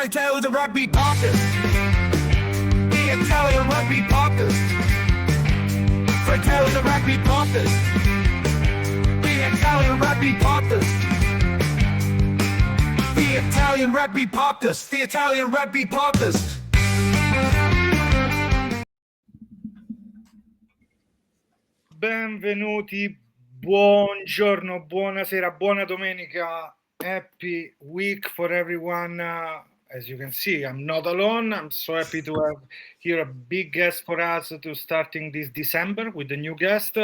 Fratelli the Rugby Podcast. The Italian Rugby Podcast. Fratelli the Rugby Podcast. The Italian Rugby Podcast. The Italian Rugby Podcast. The Italian Rugby Podcast. Benvenuti, buongiorno, buonasera, buona domenica. Happy week for everyone. As you can see, I'm not alone. I'm so happy to have here a big guest for us to starting this December with the new guest.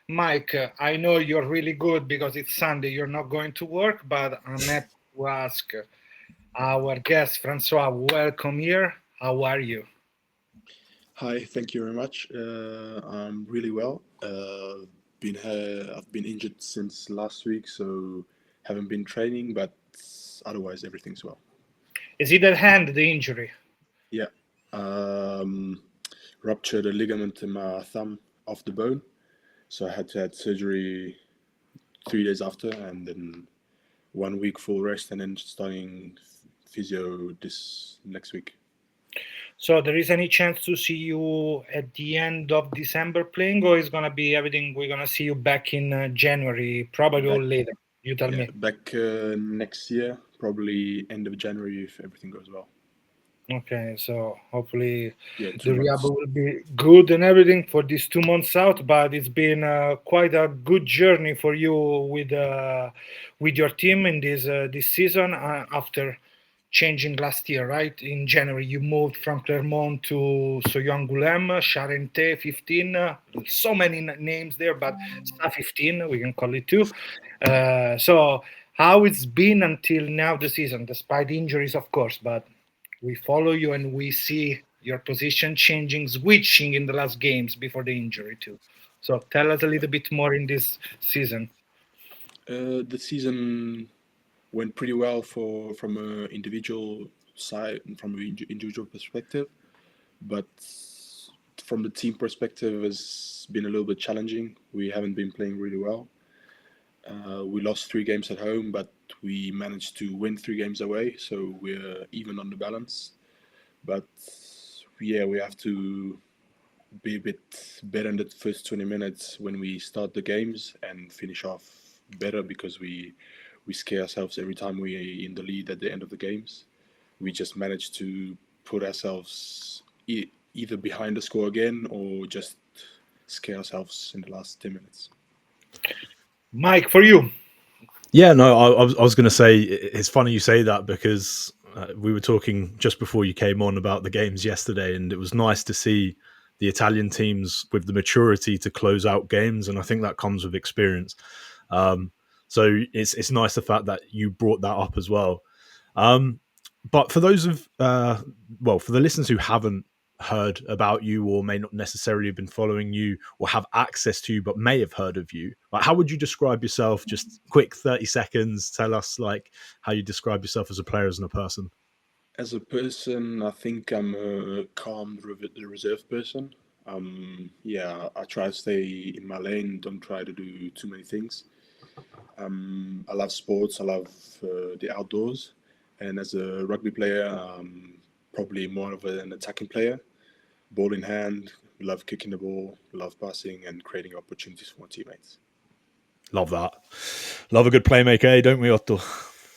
Mike, I know you're really good because it's Sunday. You're not going to work, but I'm happy to ask our guest, Francois, welcome here. How are you? Hi, thank you very much. I'm really well. I've been injured since last week, so haven't been training, but otherwise everything's well. Is it at hand, the injury? Yeah, ruptured a ligament in my thumb off the bone, so I had to have surgery 3 days after, and then 1 week full rest, and then starting physio this next week. So there is any chance to see you at the end of December playing, or is going to be everything? We're going to see you back in January, probably or later. You tell me. Back next year, probably end of January if everything goes well. Okay, so hopefully the 2 rehab months. will be good and everything for these 2 months out. But it's been quite a good journey for you with your team in this season after changing last year, right? In January, you moved from Clermont to Soyaux Angouleme, Charente 15. So many names there, but Sta 15, we can call it too. So how it's been until now the season, despite injuries, of course, but we follow you and we see your position changing, switching in the last games before the injury too. So tell us a little bit more in this season. The season went pretty well from an individual side and from an individual perspective, but from the team perspective, it's been a little bit challenging. We haven't been playing really well. We lost 3 games at home, but we managed to win 3 games away, so we're even on the balance. But yeah, we have to be a bit better in the first 20 minutes when we start the games and finish off better, because we scare ourselves every time we're in the lead at the end of the games. We just managed to put ourselves either behind the score again or just scare ourselves in the last 10 minutes. Mike, for you. Yeah, no, I was going to say, it's funny you say that, because we were talking just before you came on about the games yesterday, and it was nice to see the Italian teams with the maturity to close out games, and I think that comes with experience. So it's nice the fact that you brought that up as well. But for those for the listeners who haven't heard about you or may not necessarily have been following you or have access to you but may have heard of you, like, how would you describe yourself? Just quick 30 seconds. Tell us like how you describe yourself as a player and a person. As a person, I think I'm a calm, reserved person. I try to stay in my lane, don't try to do too many things. I love sports, I love the outdoors, and as a rugby player, probably more of an attacking player. Ball in hand, love kicking the ball, love passing and creating opportunities for my teammates. Love that. Love a good playmaker, don't we, Otto?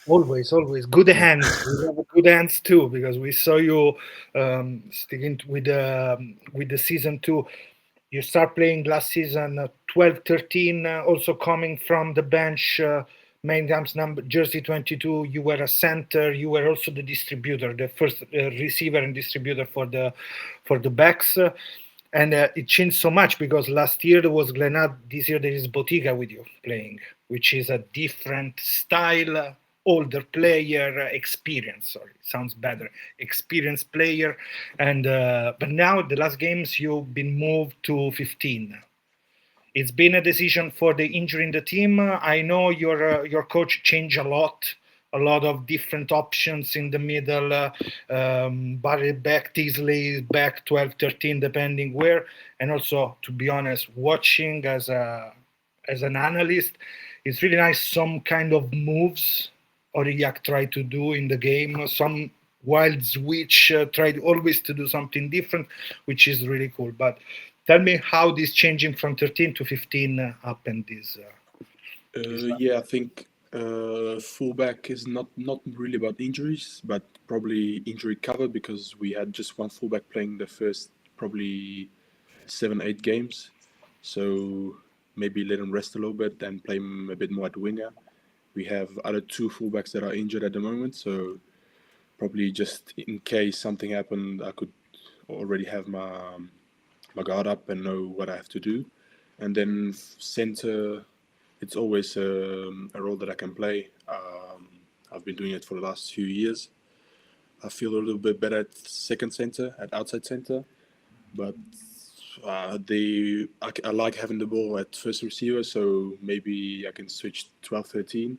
Always. Good hands. We have good hands too, because we saw you sticking with the season 2. You start playing last season 12-13, also coming from the bench, many times jersey 22. You were a center. You were also the distributor, the first receiver and distributor for the backs. And it changed so much, because last year there was Glenad. This year there is Botiga with you playing, which is a different style. Older player, experience, sounds better, experienced player, and but now the last games you've been moved to 15. It's been a decision for the injury in the team. I know your coach changed a lot of different options in the middle. Barry back, Teasley back, 12-13, depending where. And also, to be honest, watching as an analyst, it's really nice some kind of moves Aurillac tried to do in the game, some wild switch, tried always to do something different, which is really cool. But tell me how this changing from 13 to 15 happened. Yeah, I think fullback is not really about injuries, but probably injury cover, because we had just one fullback playing the first probably 7-8 games. So maybe let him rest a little bit and play him a bit more at winger. We have other two fullbacks that are injured at the moment, so probably just in case something happened, I could already have my guard up and know what I have to do. And then center, it's always a role that I can play. I've been doing it for the last few years. I feel a little bit better at second center, at outside center, but I like having the ball at first receiver, so maybe I can switch 12, 13.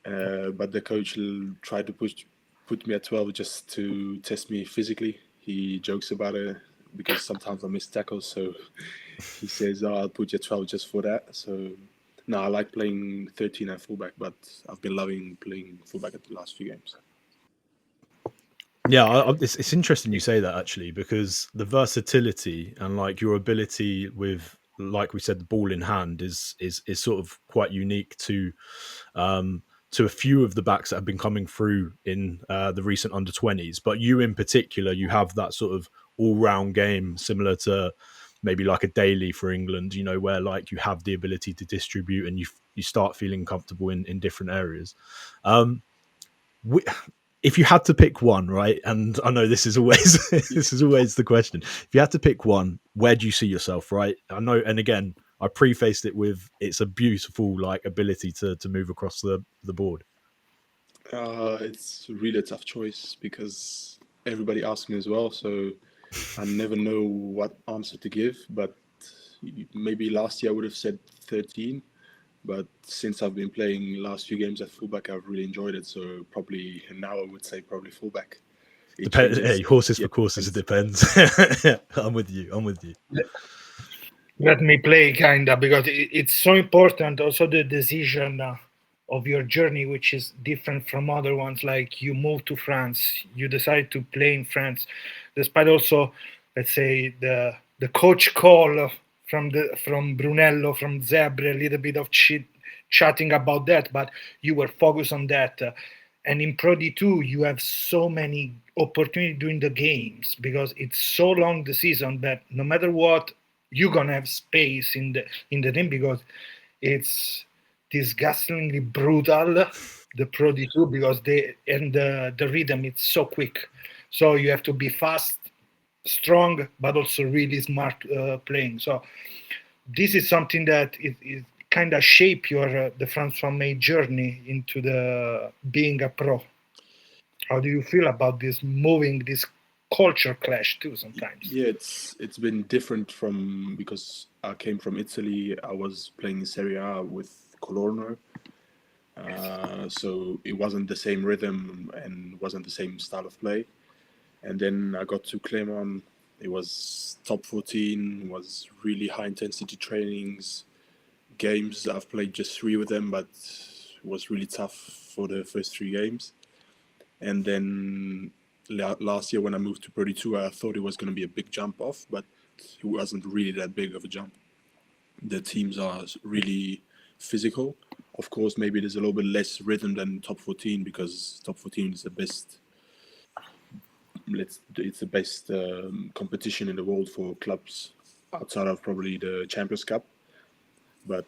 But the coach tried to put me at 12 just to test me physically. He jokes about it because sometimes I miss tackles, so he says, "Oh, I'll put you at 12 just for that." So no, I like playing 13 at fullback, but I've been loving playing fullback at the last few games. Yeah, it's interesting you say that, actually, because the versatility and like your ability with, like we said, the ball in hand is sort of quite unique to a few of the backs that have been coming through in the recent under-20s. But you in particular, you have that sort of all-round game similar to maybe like a Daly for England, you know, where like you have the ability to distribute and you start feeling comfortable in different areas. If you had to pick one, right, and I know this is always this is always the question. If you had to pick one, where do you see yourself, right? I know, and again, I prefaced it with it's a beautiful like ability to move across the board. It's really a tough choice because everybody asks me as well, so I never know what answer to give. But maybe last year I would have said 13. But since I've been playing last few games at fullback, I've really enjoyed it. So probably now I would say probably fullback. Hey, horses for courses. It depends. I'm with you. Let me play kinda, because it's so important. Also, the decision of your journey, which is different from other ones. Like you moved to France, you decide to play in France, despite also, let's say, the coach call from Brunello, from Zebre, a little bit of chatting about that, but you were focused on that. And in Pro D2, you have so many opportunities during the games because it's so long the season that no matter what, you're gonna have space in the team because it's disgustingly brutal, the Pro D2, because the rhythm it's so quick. So you have to be fast, strong, but also really smart playing. So this is something that it kind of shape your the Francois Mey journey into the being a pro. How do you feel about this moving, this culture clash too sometimes? Yeah, it's been different from because I came from Italy. I was playing in Serie A with Colorno, so it wasn't the same rhythm and wasn't the same style of play. And then I got to Clermont. It was top 14. Was really high intensity trainings, games. I've played just 3 with them, but it was really tough for the first 3 games. And then last year when I moved to Pro D2, I thought it was going to be a big jump off, but it wasn't really that big of a jump. The teams are really physical. Of course, maybe there's a little bit less rhythm than top 14 because top 14 is the best. It's the best competition in the world for clubs outside of probably the Champions Cup. But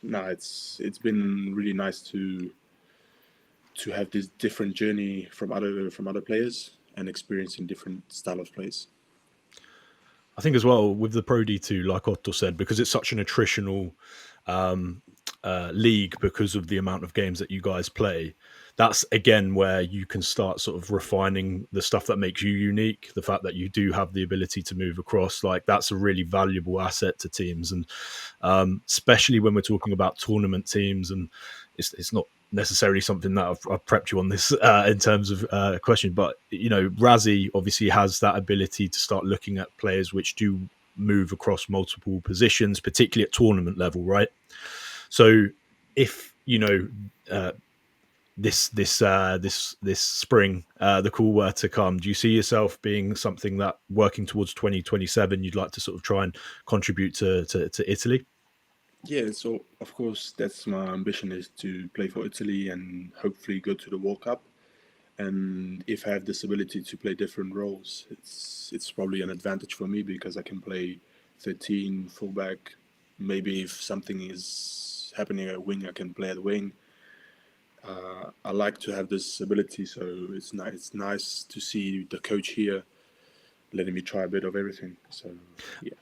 no, it's been really nice to have this different journey from other players and experiencing different style of plays. I think as well with the Pro D2, like Otto said, because it's such an attritional league because of the amount of games that you guys play, that's again where you can start sort of refining the stuff that makes you unique. The fact that you do have the ability to move across, like that's a really valuable asset to teams, and especially when we're talking about tournament teams. And it's not necessarily something that I've prepped you on this in terms of question, but you know, Razzie obviously has that ability to start looking at players which do move across multiple positions, particularly at tournament level, right? So if you know this spring, the call were to come. Do you see yourself being something that working towards 2027? You'd like to sort of try and contribute to Italy? Yeah, so of course that's my ambition, is to play for Italy and hopefully go to the World Cup. And if I have this ability to play different roles, it's probably an advantage for me, because I can play 13 fullback. Maybe if something is happening at wing, I can play at wing. I like to have this ability, so it's nice to see the coach here letting me try a bit of everything. So yeah.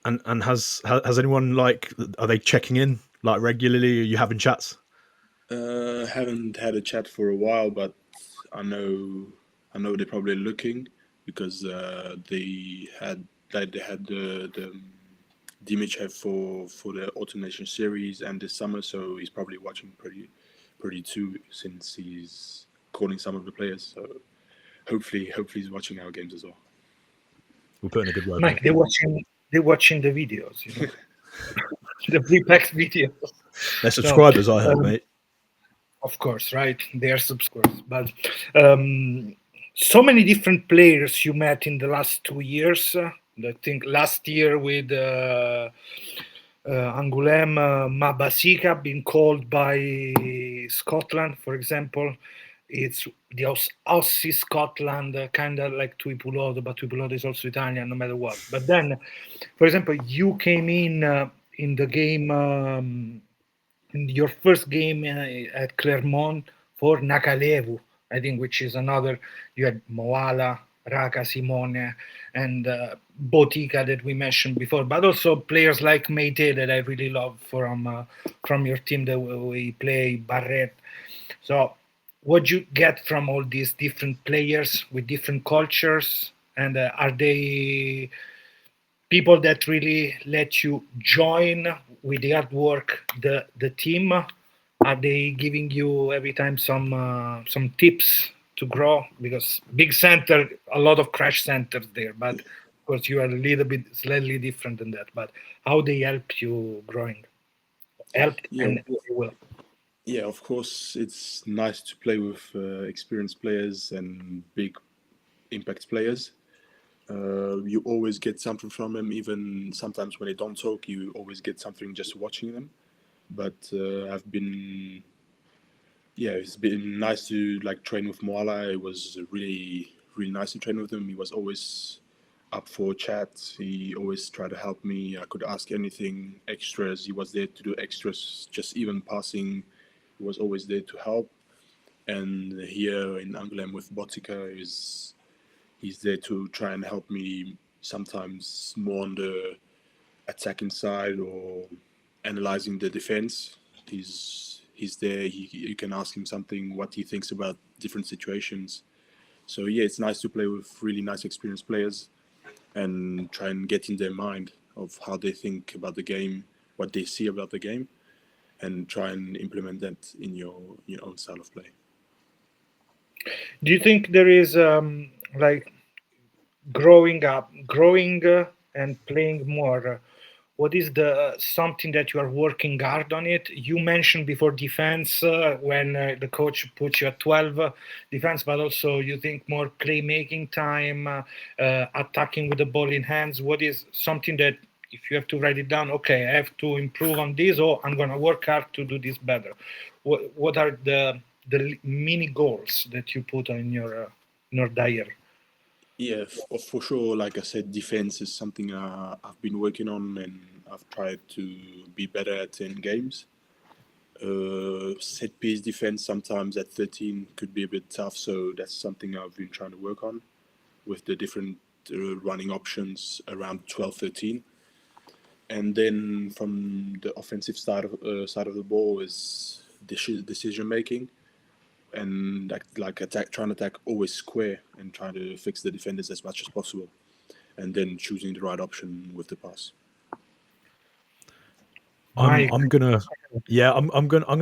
And has anyone, like, are they checking in like regularly? Are you having chats? Haven't had a chat for a while, but I know they're probably looking, because they had the image have for the alternation series and this summer, so he's probably watching pretty too, since he's calling some of the players. So hopefully he's watching our games as well. We're putting a good word. Mike, they're watching the videos, you know? The pre-packed videos. They're subscribers, I heard, mate. Of course, right? They are subscribers. But so many different players you met in the last 2 years. I think last year with Angouleme Mabasika being called by Scotland, for example. It's the Aussie Scotland, kind of like Tuipuloto, but Tuipuloto is also Italian, no matter what. But then, for example, you came in the game, in your first game at Clermont for Nakalevu, I think, which is another. You had Moala, Raka, Simone, and Botica that we mentioned before, but also players like Meite that I really love from your team that we play, Barret. So what you get from all these different players with different cultures, and are they people that really let you join with the hard work the team? Are they giving you every time some tips to grow? Because big center, a lot of crash centers there, but of course you are a little bit slightly different than that. But how they help you growing? Helped, Yeah. and they will. Yeah, of course, it's nice to play with experienced players and big impact players. You always get something from them, even sometimes when they don't talk, you always get something just watching them. But it's been nice to like train with Moala. It was really, really nice to train with him. He was always up for chat. He always tried to help me. I could ask anything, extras. He was there to do extras, just even passing. He was always there to help. And here in Angoulême with Botica, he's there to try and help me, sometimes more on the attacking side or analyzing the defense. He's there. You can ask him something, what he thinks about different situations. So yeah, it's nice to play with really nice experienced players and try and get in their mind of how they think about the game, what they see about the game, and try and implement that in your own style of play. Do you think there is like growing and playing more? What is the something that you are working hard on it? You mentioned before defense, when the coach puts you at 12 defense, but also you think more playmaking time, attacking with the ball in hands. What is something that, if you have to write it down, okay, I have to improve on this, or I'm going to work hard to do this better? What are the mini goals that you put on your diary? Yeah, for sure. Like I said, defense is something I've been working on, and I've tried to be better at in games. Set piece defense sometimes at 13 could be a bit tough, so that's something I've been trying to work on with the different running options around 12, 13. And then from the offensive side of the ball is decision making. And trying to attack always square and trying to fix the defenders as much as possible, and then choosing the right option with the pass. I'm gonna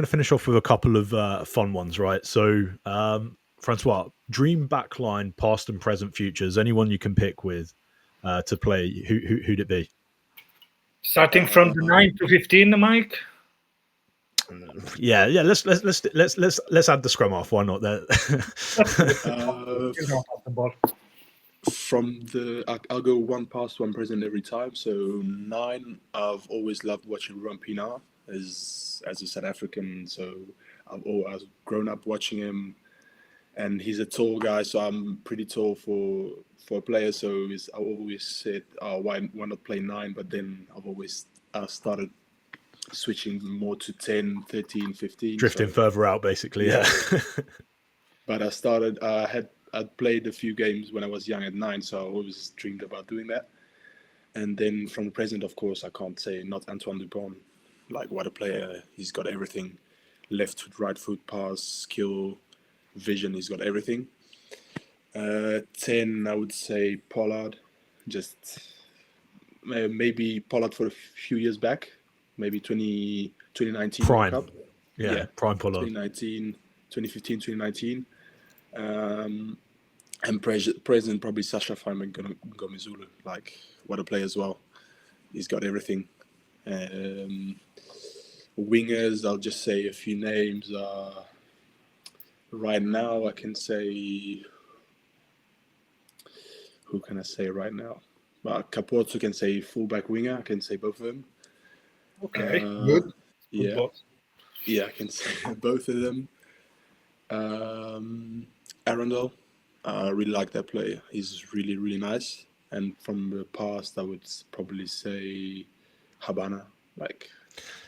finish off with a couple of fun ones, right? So, Francois, dream backline, past and present futures. Anyone you can pick with to play? Who'd it be? Starting from the 9 to 15, Mike. Yeah. Let's add the scrum half. Why not? There. He's gonna pass the ball. I'll go one past, one present every time. So 9, I've always loved watching Rampina as a South African. So I've grown up watching him, and he's a tall guy. So I'm pretty tall for a player. So I always said, why not play 9? But then I've always started switching more to 10, 13, 15. Drifting further out, basically. Yeah. But I'd played a few games when I was young at 9, so I always dreamed about doing that. And then from the present, of course, I can't say not Antoine Dupont. Like, what a player. He's got everything. Left foot, right foot, pass, skill, vision. He's got everything. 10, I would say Pollard. Just maybe Pollard for a few years back. Maybe 2019 Prime. Cup. Yeah, prime Pollard. 2015, 2019. And present probably Sasha Fine Gomezulu. Like, what a player as well. He's got everything. Wingers, I'll just say a few names. Right now, I can say... Who can I say right now? Capuozzo can say fullback winger. I can say both of them. Okay, good. Yeah. Good. Yeah, I can say both of them. Arundel, I really like that player. He's really, really nice. And from the past, I would probably say Habana. Like,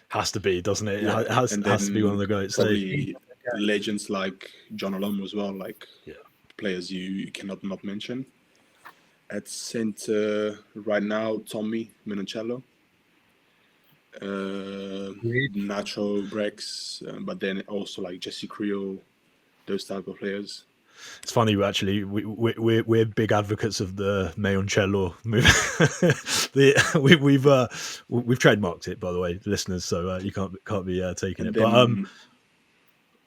has to be, doesn't it? Yeah. It has to be one of the goats. Probably legends like John Olomo as well. Like, players you cannot not mention. At centre right now, Tommy Menoncello. Nacho Brex, but then also like Jesse Creel, those type of players. It's funny, actually. We're big advocates of the Menoncello movie. We've trademarked it, by the way, listeners. So you can't be taking And it. Then,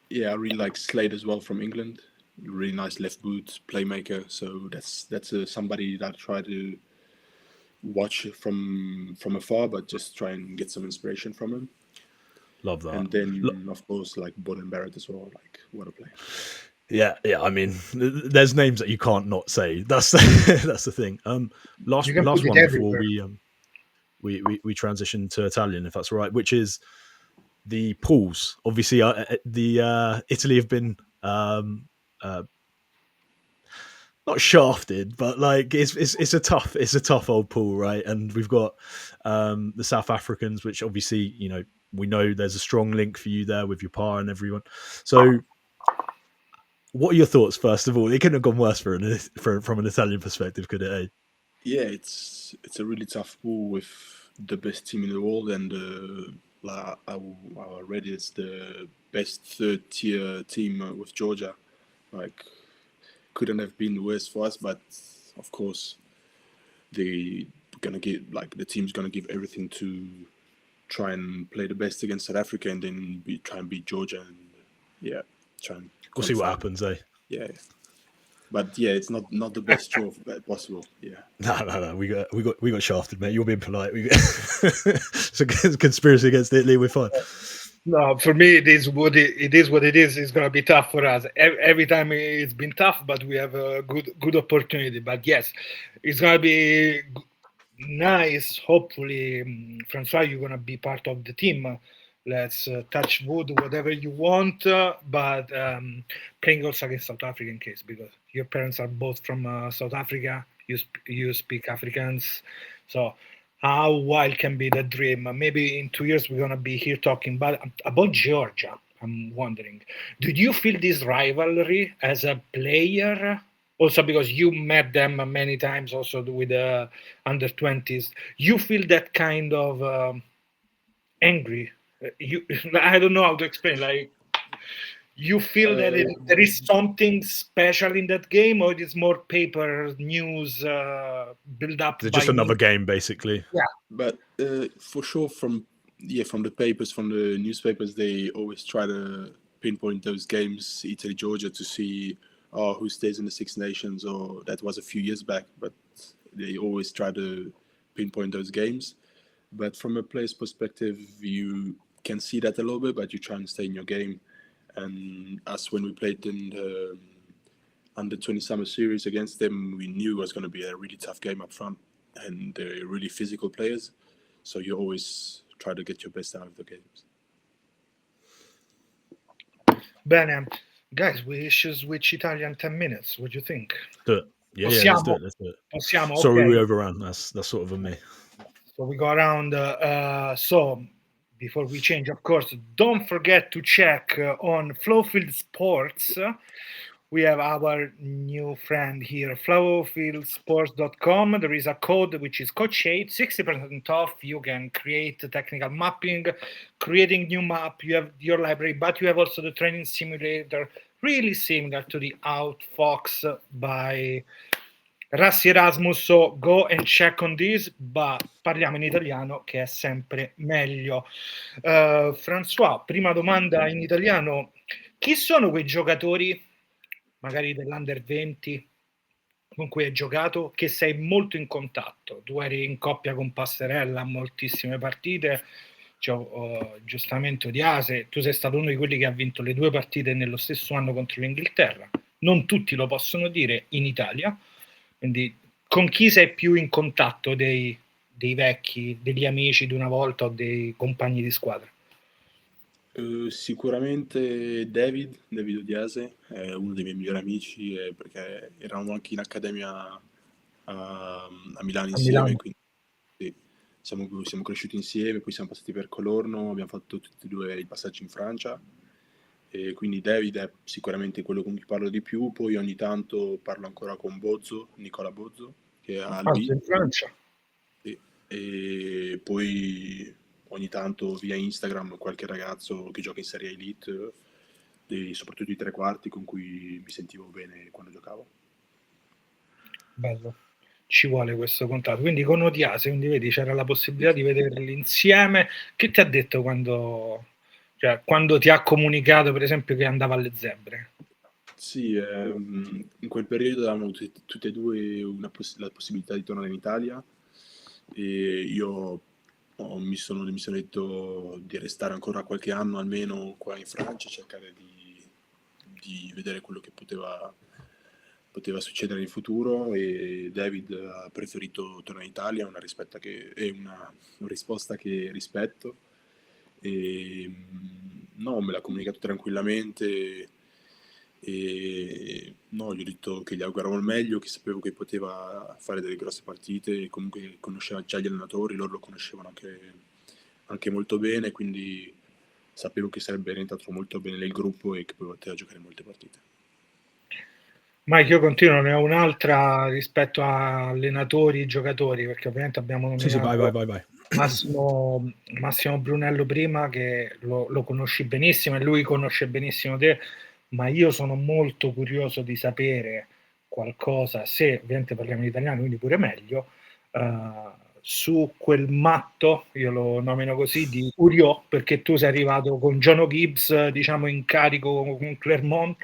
But I really like Slade as well from England. Really nice left boot playmaker. So that's somebody that I try to watch from afar, but just try and get some inspiration from him. Love that. And then, of course, like Boden Barrett as well. Like, what a player. Yeah. I mean, there's names that you can't not say. That's the thing. Last one before we transition to Italian, if that's all right, which is the pools. Obviously, the Italy have been not shafted, but like it's a tough old pool, right? And we've got the South Africans, which obviously, we know there's a strong link for you there with your pa and everyone. So what are your thoughts, first of all? It couldn't have gone worse from an Italian perspective, could it? Eh? Yeah, it's a really tough pool with the best team in the world, and I read it's the best third tier team with Georgia. Like, couldn't have been worse for us, but of course the team's gonna give everything to try and play the best against South Africa, and then try and beat Georgia, and try and we'll see what happens, eh? Yeah. But it's not the best draw possible. Yeah. No. We got shafted, mate. You're being polite. It's a conspiracy against Italy. We're fine. No, for me, it is what it is. It's going to be tough for us. Every time it's been tough, but we have a good opportunity. But yes, it's going to be nice. Hopefully, Francois, you're going to be part of the team. Let's touch wood, whatever you want. But playing also against South Africa in case, because your parents are both from South Africa. You speak Afrikaans, so how wild can be the dream? Maybe in 2 years we're gonna be here talking about Georgia. I'm wondering, did you feel this rivalry as a player? Also, because you met them many times, also with the under 20s, you feel that kind of angry. I don't know how to explain. Like, you feel that there is something special in that game, or it is more paper news build up? It's just another game, basically. Yeah, but for sure, from the papers, from the newspapers, they always try to pinpoint those games, Italy, Georgia, to see who stays in the Six Nations, or that was a few years back. But they always try to pinpoint those games. But from a player's perspective, you can see that a little bit, but you try and stay in your game. And as when we played in the under 20 summer series against them, we knew it was going to be a really tough game up front, and they're really physical players. So you always try to get your best out of the games. Bene, guys, we should switch Italian 10 minutes. What do you think? Do it. Yeah, let's do it. Let's do it. Possiamo, Sorry, okay. we overran. That's sort of a me. So we go around. So before we change, of course, don't forget to check on Flowfield Sports. We have our new friend here, flowfieldsports.com. There is a code which is Coach 8, 60% off. You can create technical mapping, creating new map. You have your library, but you have also the training simulator, really similar to the Outfox by Rassi Erasmus. So go and check on this, ma parliamo in italiano che è sempre meglio. François, prima domanda in italiano. Chi sono quei giocatori, magari dell'Under 20, con cui hai giocato, che sei molto in contatto? Tu eri in coppia con Passerella a moltissime partite, giustamente Odiase, tu sei stato uno di quelli che ha vinto le 2 partite nello stesso anno contro l'Inghilterra. Non tutti lo possono dire in Italia, quindi con chi sei più in contatto dei vecchi, degli amici di una volta o dei compagni di squadra? Sicuramente David Odiase è uno dei miei migliori amici, perché eravamo anche in accademia a Milano insieme, quindi sì, siamo cresciuti insieme, poi siamo passati per Colorno, abbiamo fatto tutti e 2 i passaggi in Francia, e quindi David è sicuramente quello con cui parlo di più. Poi ogni tanto parlo ancora con Nicola Bozzo, che è a lui, in Francia. e poi ogni tanto via Instagram qualche ragazzo che gioca in Serie Elite, soprattutto i tre quarti, con cui mi sentivo bene quando giocavo. Bello, ci vuole questo contatto. Quindi con Odiase, quindi vedi, c'era la possibilità di vederli insieme. Che ti ha detto quando ti ha comunicato, per esempio, che andava alle Zebre? Sì, in quel periodo avevamo tutti e 2 la possibilità di tornare in Italia, e io mi sono detto di restare ancora qualche anno almeno qua in Francia, cercare di vedere quello che poteva succedere in futuro, e David ha preferito tornare in Italia, una risposta che rispetto, e no, me l'ha comunicato tranquillamente, e no, gli ho detto che gli auguravo il meglio, che sapevo che poteva fare delle grosse partite, e comunque conosceva già gli allenatori, loro lo conoscevano anche molto bene, quindi sapevo che sarebbe rientrato molto bene nel gruppo e che poteva giocare molte partite. Mike, io continuo, ne ho un'altra rispetto a allenatori e giocatori, perché ovviamente abbiamo nominato Sì, vai. Massimo Brunello prima, che lo conosci benissimo e lui conosce benissimo te, ma io sono molto curioso di sapere qualcosa, se ovviamente parliamo in italiano, quindi pure meglio, su quel matto, io lo nomino così, di Uriò, perché tu sei arrivato con John Gibbs, diciamo, in carico con Clermont,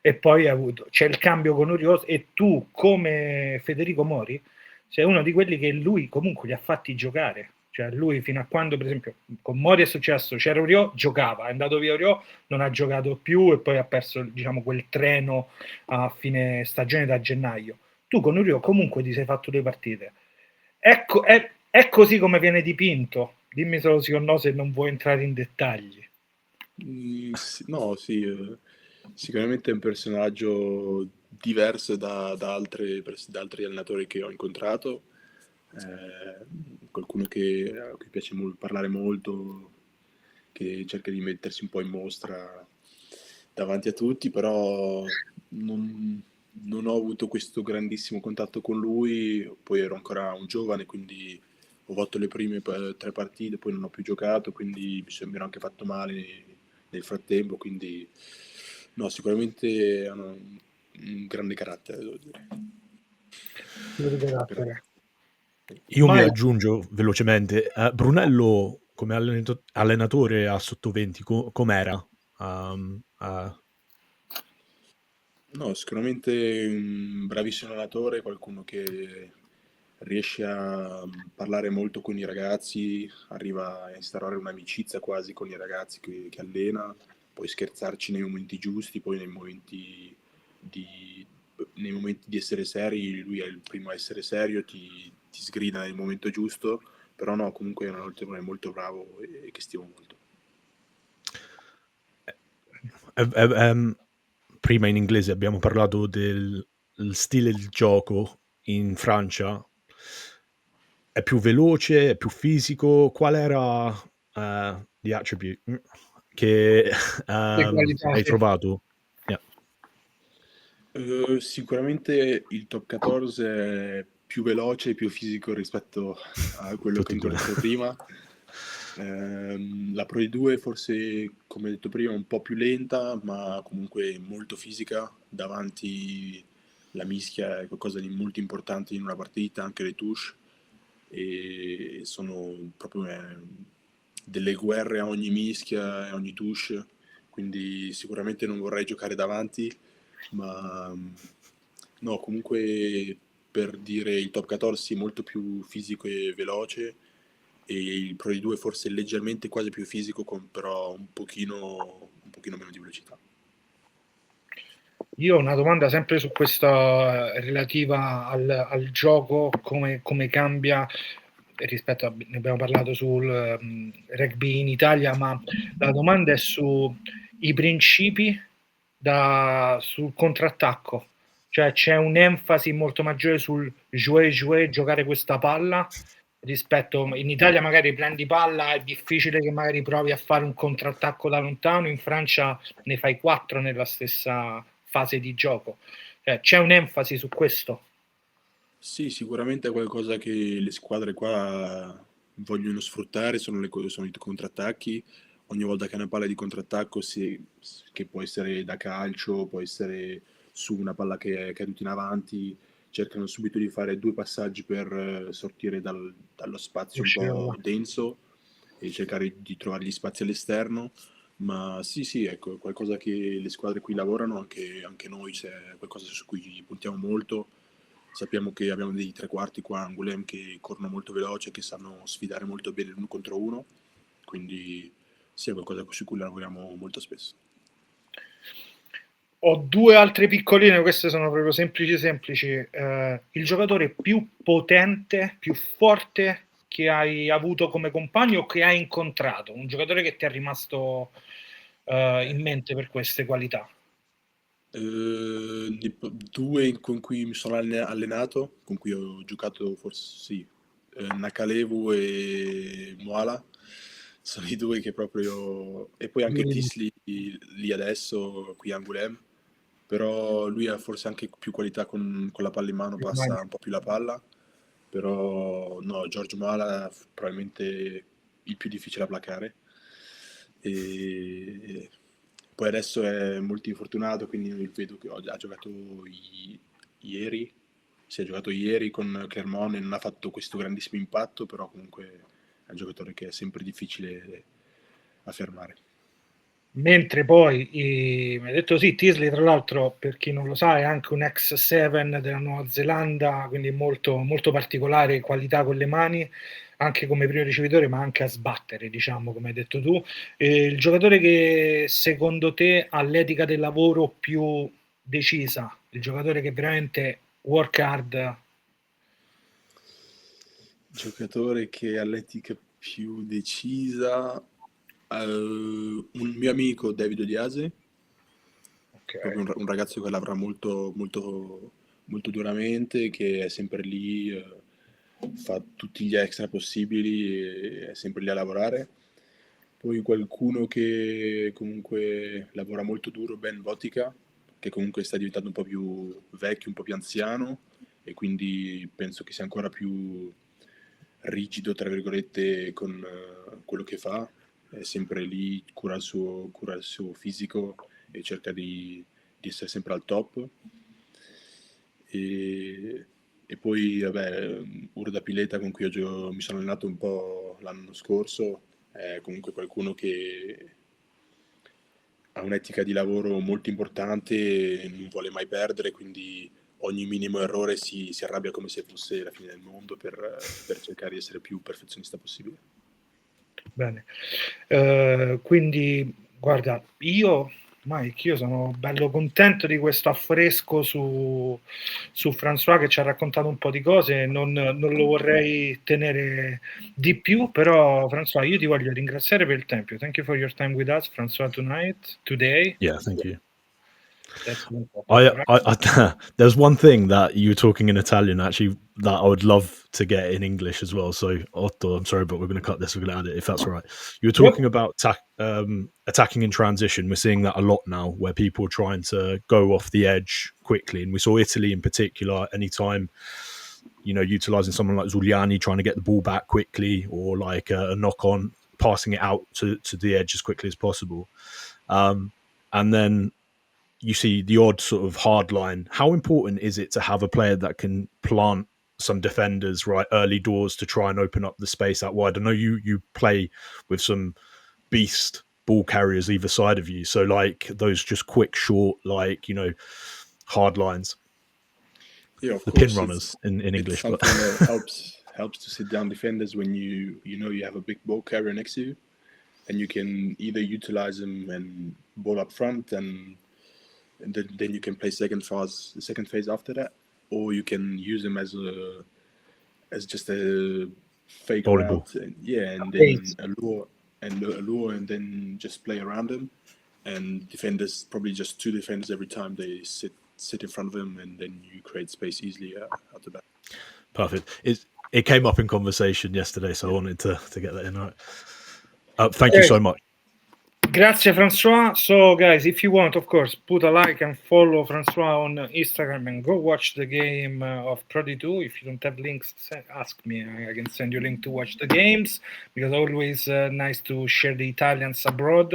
e poi c'è il cambio con Uriò, e tu, come Federico Mori, sei uno di quelli che lui comunque li ha fatti giocare. Cioè lui, fino a quando, per esempio, con Mori è successo, c'era Uriò, giocava, è andato via Uriò, non ha giocato più, e poi ha perso, diciamo, quel treno a fine stagione da gennaio. Tu con Uriò comunque ti sei fatto 2 partite. Ecco, è così come viene dipinto? Dimmi solo sì o no, se non vuoi entrare in dettagli. No, sì, sicuramente è un personaggio diverso da altri allenatori che ho incontrato, qualcuno a cui piace parlare molto, che cerca di mettersi un po' in mostra davanti a tutti, però non ho avuto questo grandissimo contatto con lui. Poi ero ancora un giovane, quindi ho fatto le prime 3 partite, poi non ho più giocato, quindi mi ero anche fatto male nel frattempo, quindi no, sicuramente hanno un grande carattere, devo dire. Io mi aggiungo velocemente, Brunello come allenatore a sotto 20 com'era? No, sicuramente un bravissimo allenatore, qualcuno che riesce a parlare molto con i ragazzi, arriva a instaurare un'amicizia quasi con i ragazzi che allena, puoi scherzarci nei momenti giusti, poi di, nei momenti di essere seri, lui è il primo a essere serio, ti sgrida nel momento giusto, però no, comunque è un allenatore molto bravo e che stimo molto. Prima in inglese abbiamo parlato del stile di gioco in Francia. È più veloce, è più fisico? Qual era the attribute che Le qualità, hai sì. trovato? Yeah. Sicuramente il top 14 è più veloce e più fisico rispetto a quello che Tutti ho e due. incontrato prima. La Pro D2 forse, come detto prima, un po' più lenta, ma comunque molto fisica. Davanti la mischia è qualcosa di molto importante in una partita, anche le touche. E sono proprio delle guerre a ogni mischia e a ogni touche. Quindi sicuramente non vorrei giocare davanti, ma no, comunque per dire il top 14 è molto più fisico e veloce e il Pro D2 forse leggermente quasi più fisico con però un pochino meno di velocità. Io ho una domanda sempre su questa relativa al gioco, come cambia rispetto a, ne abbiamo parlato sul rugby in Italia, ma la domanda è sui principi sul contrattacco, cioè c'è un'enfasi molto maggiore sul jouer, giocare questa palla rispetto in Italia magari prendi palla, è difficile che magari provi a fare un contrattacco da lontano, in Francia ne fai 4 nella stessa fase di gioco. C'è un'enfasi su questo. Sì, sicuramente è qualcosa che le squadre qua vogliono sfruttare, sono i contrattacchi. Ogni volta che è una palla di contrattacco, che può essere da calcio, può essere su una palla che è caduta in avanti, cercano subito di fare 2 passaggi per sortire dallo spazio un Uscire po' là. denso e cercare di trovare gli spazi all'esterno. Ma sì, sì, ecco, è qualcosa che le squadre qui lavorano, anche noi, c'è qualcosa su cui puntiamo molto. Sappiamo che abbiamo dei tre quarti qua a Angoulême che corrono molto veloce, che sanno sfidare molto bene l'uno contro uno, quindi sì, è qualcosa su cui lavoriamo molto spesso. Ho due altre piccoline, queste sono proprio semplici. Il giocatore più potente, più forte che hai avuto come compagno o che hai incontrato, un giocatore che ti è rimasto in mente per queste qualità. Due con cui mi sono allenato, con cui ho giocato forse sì, Nakalevu e Moala, sono i due che proprio... E poi anche Tisli lì adesso, qui a Angoulême, però lui ha forse anche più qualità con la palla in mano, passa un po' più la palla, però no, George Moala probabilmente il più difficile da placare. E poi adesso è molto infortunato, quindi vedo che ha giocato ieri, si è giocato ieri con Clermont e non ha fatto questo grandissimo impatto, però comunque è un giocatore che è sempre difficile a fermare. Mentre poi, mi hai detto sì, Tisley tra l'altro, per chi non lo sa, è anche un ex Seven della Nuova Zelanda, quindi molto, molto particolare, qualità con le mani, anche come primo ricevitore, ma anche a sbattere, diciamo, come hai detto tu. Il giocatore che secondo te ha l'etica del lavoro più decisa, il giocatore che veramente work hard. Giocatore che ha l'etica più decisa, un mio amico David Diase, Ok. proprio un ragazzo che lavora molto duramente, che è sempre lì, fa tutti gli extra possibili, e è sempre lì a lavorare. Poi qualcuno che comunque lavora molto duro, Ben Votica, che comunque sta diventando un po' più vecchio, un po' più anziano, e quindi penso che sia ancora più rigido, tra virgolette, con quello che fa. È sempre lì, cura il suo fisico e cerca di essere sempre al top. E, e poi, vabbè, Urda Pileta con cui mi sono allenato un po' l'anno scorso, è comunque qualcuno che ha un'etica di lavoro molto importante e non vuole mai perdere, quindi ogni minimo errore si arrabbia come se fosse la fine del mondo per cercare di essere più perfezionista possibile. Bene, quindi guarda, Mike, io sono bello contento di questo affresco su François, che ci ha raccontato un po' di cose. Non lo vorrei tenere di più, però François, io ti voglio ringraziare per il tempo. Thank you for your time with us, François, today. Yeah, thank you. That's wonderful. There's one thing that you were talking in Italian actually that I would love to get in English as well. So Otto, I'm sorry, but we're going to cut this. We're going to add it if that's all right. You were talking about attacking in transition. We're seeing that a lot now, where people are trying to go off the edge quickly, and we saw Italy in particular. Anytime, utilizing someone like Zuliani trying to get the ball back quickly, or like a knock on, passing it out to the edge as quickly as possible, and then you see the odd sort of hard line. How important is it to have a player that can plant some defenders right early doors to try and open up the space out wide? I know you play with some beast ball carriers either side of you, so like those just quick, short, hard lines. Yeah, of the course, pin runners in English. Something that helps to sit down defenders when you have a big ball carrier next to you, and you can either utilize them and ball up front and then you can play the second phase after that, or you can use them as just a fake route, and then allure and then just play around them, and defenders, probably just 2 defenders every time, they sit in front of them, and then you create space easily out the back. Perfect. It came up in conversation yesterday, so I wanted to get that in. Right. Thank you so much. Grazie François. So guys, if you want, of course, put a like and follow François on Instagram and go watch the game of Pro D2. If you don't have links, ask me. I can send you a link to watch the games, because always nice to share the Italians abroad.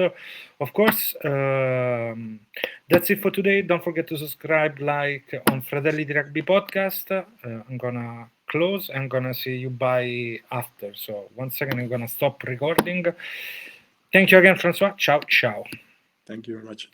Of course, that's it for today. Don't forget to subscribe, like on Fratelli di Rugby podcast. I'm gonna close. I'm gonna see you by after. So 1 second, I'm gonna stop recording. Thank you again, François. Ciao, ciao. Thank you very much.